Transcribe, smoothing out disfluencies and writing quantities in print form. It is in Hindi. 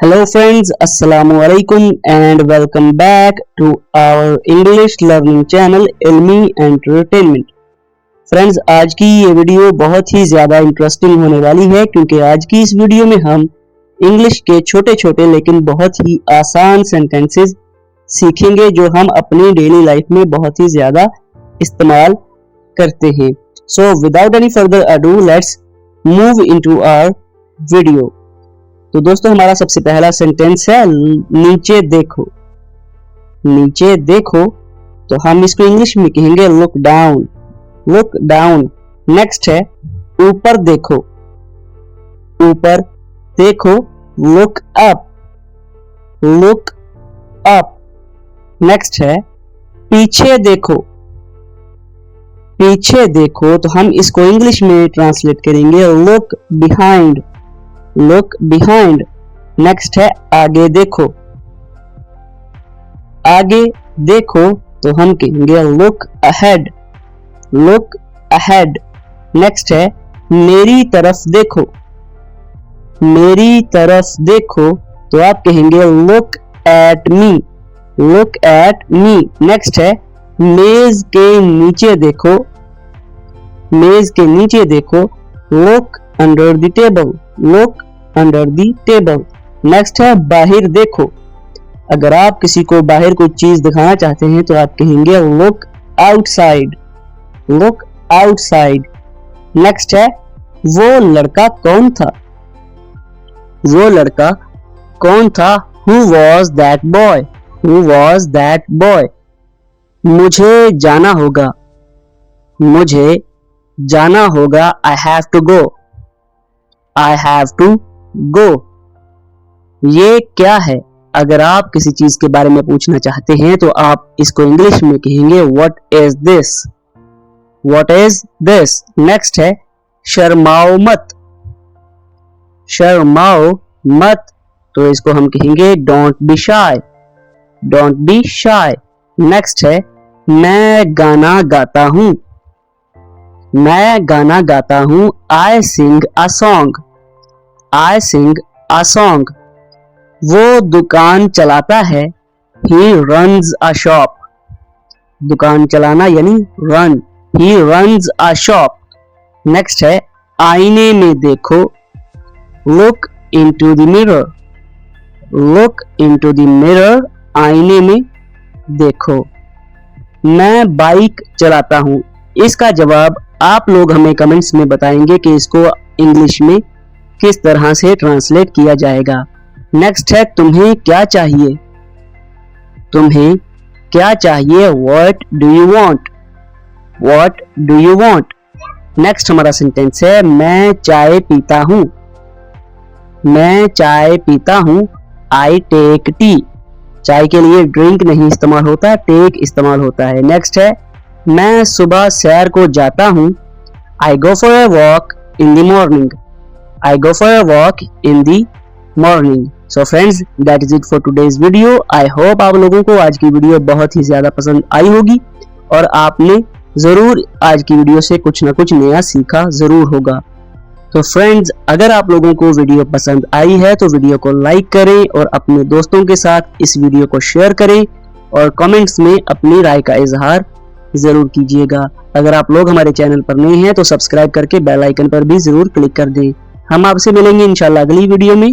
Hello friends, Assalamu alaikum and welcome back to our English learning channel Ilmi Entertainment। Friends, आज की ये वीडियो बहुत ही ज़्यादा इंटरेस्टिंग होने वाली है क्योंकि आज की इस वीडियो में हम इंग्लिश के छोटे छोटे लेकिन बहुत ही आसान सेंटेंसेस सीखेंगे जो हम अपनी डेली लाइफ में बहुत ही ज़्यादा इस्तेमाल करते हैं। So without any further ado let's move into our video. तो दोस्तों, हमारा सबसे पहला सेंटेंस है नीचे देखो। नीचे देखो तो हम इसको इंग्लिश में कहेंगे look down. Look down. Next है ऊपर देखो। ऊपर देखो look up. Look up. Next है पीछे देखो। पीछे देखो तो हम इसको इंग्लिश में ट्रांसलेट करेंगे look behind. Look behind. Next है आगे देखो। आगे देखो तो हम कहेंगे look ahead. Look ahead. Next है मेरी तरफ देखो। मेरी तरफ देखो तो आप कहेंगे look at me. Look at me. Next है मेज के नीचे देखो। मेज के नीचे देखो look under the table. Look under the table. Next है बाहर देखो। अगर आप किसी को बाहर कोई चीज दिखाना चाहते हैं तो आप कहेंगे look outside. Look outside. Next है वो लड़का कौन था। वो लड़का कौन था। Who was that boy? Who was that boy? मुझे जाना होगा। मुझे जाना होगा। I have to go. I have to go. ये क्या है। अगर आप किसी चीज के बारे में पूछना चाहते हैं तो आप इसको इंग्लिश में कहेंगे What is this? What is this? Next है शर्माओ मत। शर्माओ मत तो इसको हम कहेंगे Don't be shy. Don't be shy. Next है मैं गाना गाता हूं। मैं गाना गाता हूं। I sing a song. I sing a song. वो दुकान चलाता है। He runs a shop. दुकान चलाना यानी run. He runs a shop. Next है आईने में देखो। Look into the mirror. Look into the mirror. आईने में देखो। मैं बाइक चलाता हूं। इसका जवाब आप लोग हमें कमेंट्स में बताएंगे कि इसको इंग्लिश में किस तरह से ट्रांसलेट किया जाएगा। नेक्स्ट है तुम्हें क्या चाहिए। तुम्हें क्या चाहिए। What do you want? What do you want? Next हमारा सेंटेंस है मैं चाय पीता हूं। मैं चाय पीता हूं। I take tea. चाय के लिए ड्रिंक नहीं इस्तेमाल होता, टेक इस्तेमाल होता है। नेक्स्ट है मैं सुबह सैर को जाता हूं। I go for a walk in the morning. I go for a walk in the morning. So friends, that is it for today's video. I hope आप लोगों को आज की वीडियो बहुत ही ज़्यादा पसंद आई होगी और आपने ज़रूर आज की वीडियो से कुछ ना कुछ नया सीखा ज़रूर होगा। तो फ्रेंड्स, अगर आप लोगों को वीडियो पसंद आई है तो वीडियो को लाइक करें और अपने दोस्तों के साथ इस वीडियो को शेयर करें और कमेंट्स में अपनी राय का इजहार जरूर कीजिएगा। अगर आप लोग हमारे चैनल पर नए हैं तो सब्सक्राइब करके बेल आइकन पर भी जरूर क्लिक कर दें। हम आपसे मिलेंगे इंशाल्लाह अगली वीडियो में।